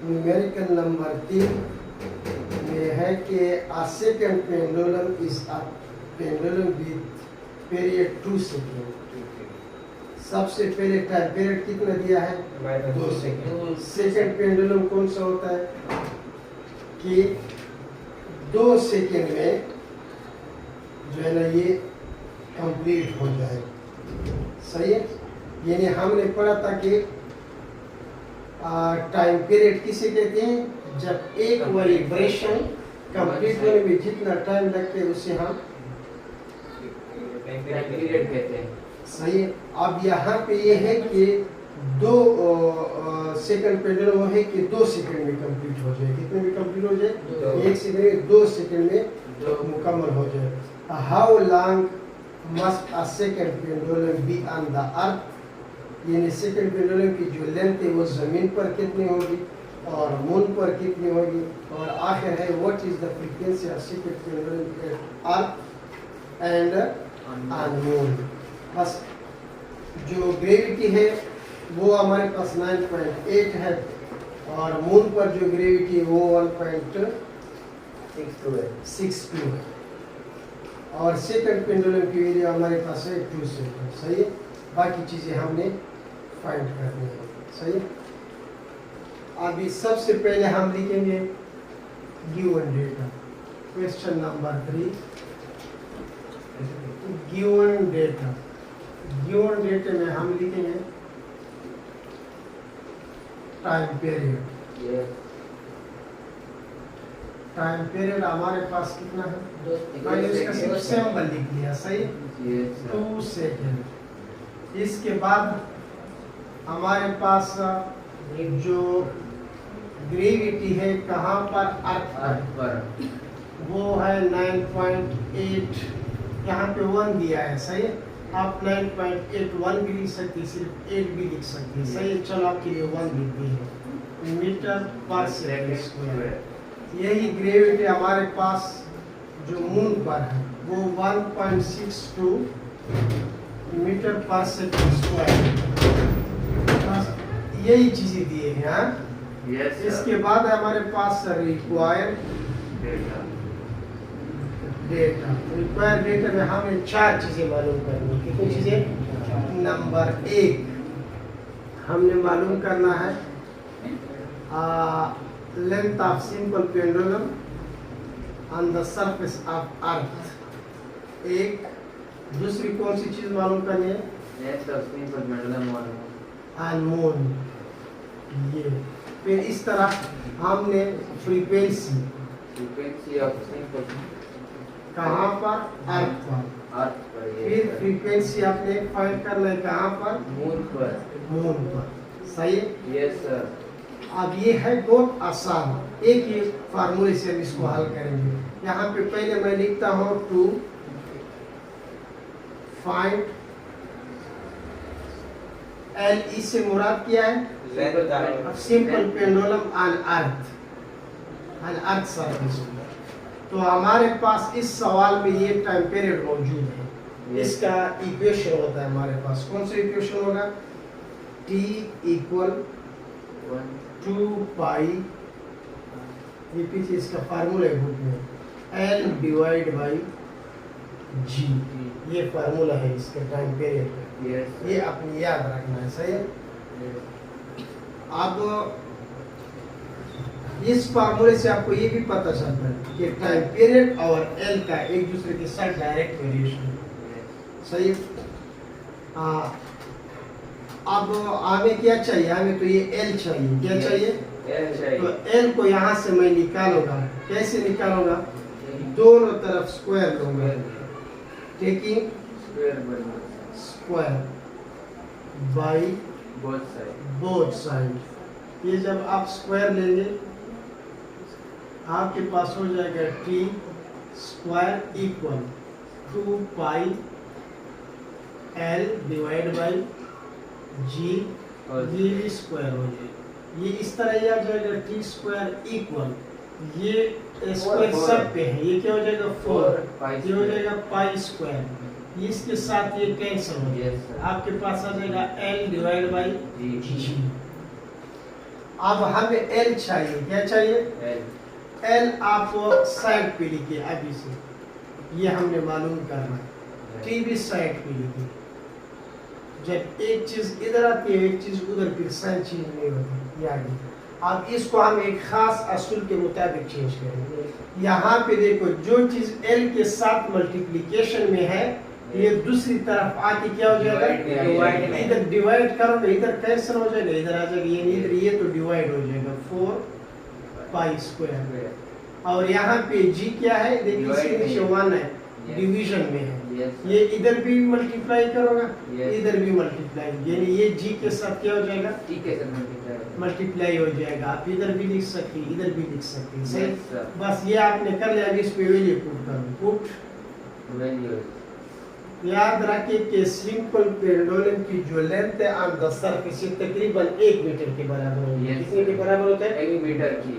Numerical number 3 में है कि a second pendulum is a pendulum with period 2 second. सबसे पहले टाइम पीरियड कितना दिया है? 2 सेकेंड। सेकेंड पेंडुलम कौन सा होता है कि 2 सेकेंड में जो है ना ये कंप्लीट हो जाए। सही है, यानी हमने पढ़ा था कि टाइम पीरियड किसे कहते हैं? जब एक वाइब्रेशन कंप्लीट होने में जितना टाइम लगता है उसे हम टाइम पीरियड कहते हैं। सही है। अब यहाँ पे ये है कि 2 सेकंड पेंडुलम है कि 2 सेकंड में कंप्लीट हो जाए। कितने में कंप्लीट हो जाए? 1 सेकंड में, 2 सेकंड में मुकम्मल हो जाए। How long must a second pendulum be on the earth? यानी सेकंड पेंडुलम की जो लेंथ है वो जमीन पर कितनी होगी और मून पर कितनी होगी। और आखिर है what is the frequency of second pendulum at earth and on moon. बस जो ग्रेविटी है वो हमारे पास 9.8 है और मून पर जो ग्रेविटी है वो 1.62 है और सेकंड पेंडुलम की एरिया हमारे पास है 2 सेकंड। सही है, बाकी चीजें हमने फाइंड करनी है। सही है, अभी सबसे पहले हम लिखेंगे given data. Question number 3, given data. Given data में हम लिखेंगे टाइम पीरियड। टाइम पीरियड हमारे पास कितना है? मैंने इसका सिर्फ सिंबल लिख लिया। सही, 2 सेकेंड। इसके बाद हमारे पास जो ग्रेविटी है कहाँ पर? अर्थ पर, वो है 9.8। यहाँ पे 1 दिया है। सही है, आप 9.81 भी लिख सकते हैं, सिर्फ 8 भी लिख सकते हैं। सही है, चलो आपके लिए 1 लिख दी है, मीटर पर सेकंड स्क्वायर। यही ग्रेविटी हमारे पास जो मून पर है वो 1.62 मीटर पर सेकंड स्क्वायर। यही चीजें दिए हैं। हाँ, इसके बाद हमारे पास रिक्वायर्ड डेटा। रिक्वायर्ड डेटा में हमें 4 चीजें मालूम करनी है। कितनी चीजें? नंबर 1 हमने मालूम करना है length of simple pendulum on the surface of earth. एक दूसरी कौन सी चीज मालूम करनी है? Length of simple pendulum on moon. ये फिर इस तरह हमने फ्रीक्वेंसी ऑफ सिंपल कहाँ पर? अर्थ पर। फिर फ्रीक्वेंसी आपने फाइंड करना है कहाँ पर? मून पर। मून पर। सही है, यस सर। अब ये है बहुत आसान, एक ही फार्मूले से हम इसको हल करेंगे। यहाँ पे पहले मैं लिखता हूँ टू फाइंड एल। इससे मुराद क्या है? Simple pendulum on earth surface. तो हमारे पास इस सवाल में ये टाइम पीरियड मौजूद है। इसका इक्वेशन होता है हमारे पास। कौन सा इक्वेशन होगा? T इक्वल 2 पाई, ये पीछे इसका फार्मूला है बुक में, L डिवाइड बाई G। ये फार्मूला है इसके टाइम पीरियड का। ये अपनी याद रखना है। सही है, अब इस फार्मूले से आपको ये भी पता चलता है कि टाइम पीरियड और एल का एक दूसरे के साथ डायरेक्ट वेरिएशन। सही है, अब हमें क्या चाहिए? हमें तो ये एल चाहिए। क्या चाहिए? एल चाहिए। तो एल को यहाँ से मैं निकालूंगा। कैसे निकालूंगा? दोनों तरफ स्क्वायर लूंगा, taking square by both side. ये जब आप स्क्वायर लेंगे आपके पास हो जाएगा T square equal 2 pi L divide by G, ये स्क्वायर हो जाएगा। ये इस तरह ही आ जाएगा टी स्क्वायर इक्वल, ये स्क्वायर सब पे है, ये क्या हो जाएगा 4, ये हो जाएगा पाई स्क्वायर। इसके साथ ये कैंसिल हो जाएगा, आपके पास आ जाएगा एल डिवाइड बाई जी। अब हमें एल चाहिए, क्या चाहिए? L एल आप साइड पे लिखिए अभी से, ये हमने मालूम करना है। टी भी साइड पे लिखिए, जब एक चीज इधर आती है एक चीज उधर, फिर सेम चीज नहीं होती यानी। अब इसको हम एक खास असूल के मुताबिक चेंज करेंगे। यहाँ पे देखो, जो चीज एल के साथ मल्टीप्लिकेशन में है, ये दूसरी तरफ आके क्या हो जाएगा? इधर डिवाइड करोगे, इधर कैंसिल हो जाएगा, इधर आ जाएगा, ये इधर, ये तो डिवाइड हो जाएगा 4 पाई स्क्वायर। और यहाँ पे जी क्या है? देखिए इसके नीचे 1 है, डिवीजन में है। ये इधर भी मल्टीप्लाई करोगा, इधर भी मल्टीप्लाई, यानी ये जी के साथ क्या हो जाएगा? T के साथ मल्टीप्लाई हो जाएगा। आप इधर भी लिख सकते हैं, इधर भी लिख सकते हैं, सही? Yes, sir. बस ये आपने कर लिया। इस पे वैल्यू पुट करो, पुट। वैल्यू याद रखिए कि सिंपल पेंडुलम की जो लेंथ है ऑन द सरफेस ये तकरीबन 1 मीटर के बराबर होती है। कितने के बराबर होता है? 1 मीटर की।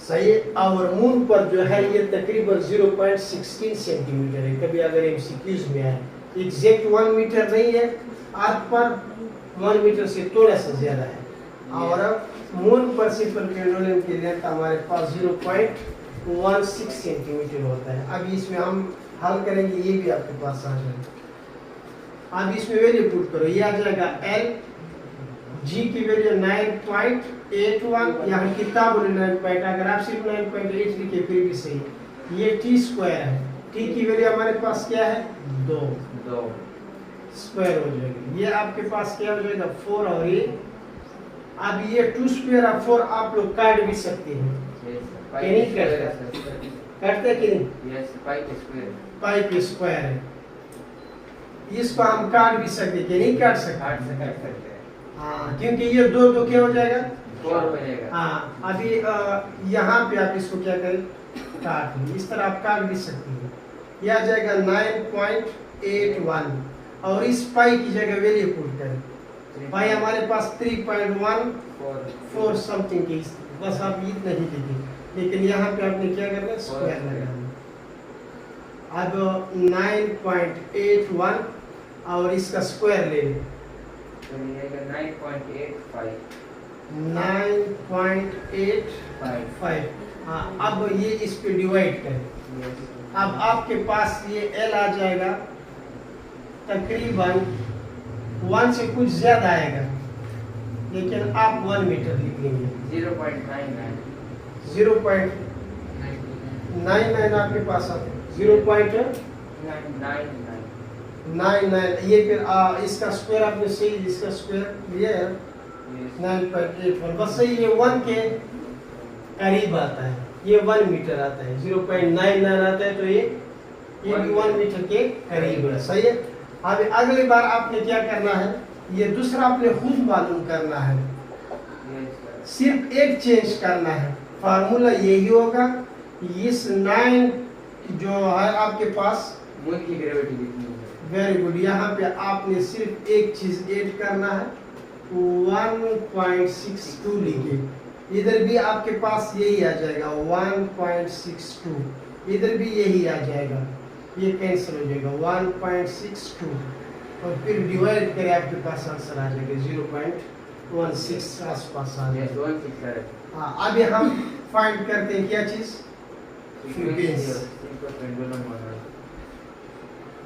सही है। और मून पर जो है ये तकरीबन 0.16 सेंटीमीटर है। कभी अगर एमसीक्यूज में आए, एग्जैक्ट 1 मीटर नहीं है, अर्थ पर 1 मीटर से थोड़ा सा ज्यादा है। और मून पर सिंपल पेंडुलम की लेंथ हमारे पास 0.16 सेंटीमीटर होता है। अब इसमें हम हल करेंगे, ये भी आपके पास आ जाएगा। अब इसमें वैल्यू पुट करो, ये आ जाएगा एल, जी की वैल्यू 9.81, यहाँ किताब 9. अगर आप सिर्फ 9.8 लिखे फिर भी सही। ये टी स्क्वायर है, टी की वैल्यू हमारे पास क्या है? 2 स्क्वायर हो जाएगी। ये आपके पास क्या हो जाएगा? 4। और ये अब ये 2 स्क्वायर और 4 आप लोग काट भी सकते हैं, काटते कि नहीं? पाई के स्क्वायर है, इसको हम काट भी सकते कि नहीं काट सकते? हाँ, क्योंकि ये 2 क्या हो जाएगा? 4 हो जाएगा। हाँ, अभी यहाँ पे आप इसको क्या करें? काट लें, इस तरह आप काट भी सकते हैं। यह आ जाएगा 9.81 और इस पाई की जगह वैल्यू पुट करें। पाई हमारे पास 3.14 समथिंग की, बस आप इतना ही लिखिए, लेकिन यहाँ पे आपने क्या करना है? स्क्वायर लगाना। अब 9.81 और इसका स्क्वायर ले लें, 9.85। हाँ, अब ये इस पे डिवाइड करें। अब आपके पास ये एल आ जाएगा तकरीबन 1 से कुछ ज्यादा आएगा, लेकिन आप 1 मीटर लिखेंगे। 0.99 आपके पास आता है, 0.99। ये फिर इसका स्क्वायर आपने सही, इसका स्क्वायर लिया है 9.81, बस सही। ये 1 के करीब आता है, ये 1 मीटर आता है। 0.99 आता है, तो ये भी 1 मीटर के करीब है, सही है। अब अगली बार आपने क्या करना है? ये दूसरा आपने खुद मालूम करना है, सिर्फ एक चेंज करना है, फार्मूला यही होगा। इस 9 जो है आपके पास, मून की ग्रेविटी कितनी है? Very good. यहाँ पे आपने सिर्फ एक चीज ऐड करना है, 1.62 लिखे। इधर भी आपके पास यही आ जाएगा 1.62, इधर भी यही आ जाएगा, ये कैंसिल हो जाएगा 1.62 और फिर डिवाइड करें, आपके पास आंसर आ जाएगा 0.16 आसपास आ जाएगा। हाँ, अभी हम फाइंड करते हैं क्या चीज? Frequency.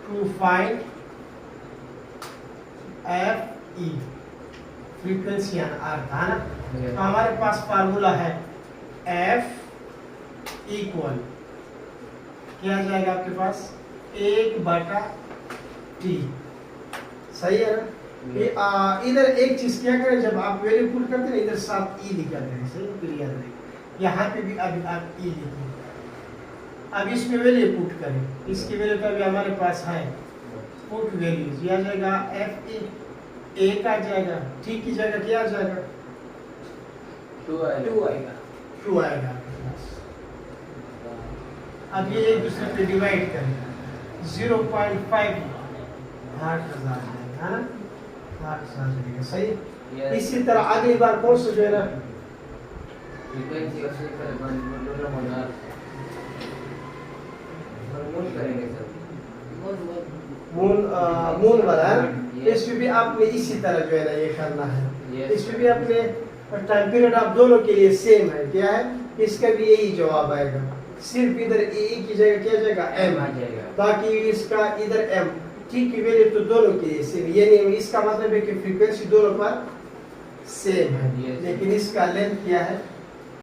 To find FE, frequency है ना। तो हमारे पास फार्मूला है F इक्वल क्या आ जाएगा आपके पास? 1/T, सही है ना? इधर एक चीज क्या करें, जब आप वैल्यू पुट करते हैं इधर साथ ई लिखा करें, सही क्लियर है। यहाँ पे भी अभी आप ई लिखें। अब इसमें वैल्यू पुट करें, इसकी वैल्यू तो अभी हमारे पास है, पुट वैल्यूज। यह आ जाएगा FE, 1 आ जाएगा, T की जगह क्या आ जाएगा? 2 आएगा। 2 आएगा आपके पास। अब ये एक दूसरे पे डिवाइड करें, 0.5 8 आ जाएगा, है ना? 8 आ जाएगा, सही। इसी तरह अगली बार कौन सा जो है ना फ्रीक्वेंसी और करेंगे सर, मून वाला है। इसमें भी आपने इसी तरह जो है ना ये करना है। इसमें भी आपने और टाइम पीरियड आप दोनों के लिए सेम है, क्या है, इसका भी यही जवाब आएगा, सिर्फ इधर ए की जगह क्या जाएगा, एम आ जाएगा, ताकि इसका इधर एम टी की वैल्यू तो दोनों के लिए सेम, यानी इसका मतलब है कि फ्रीक्वेंसी दोनों पर सेम है, Yes. लेकिन इसका लेंथ क्या है,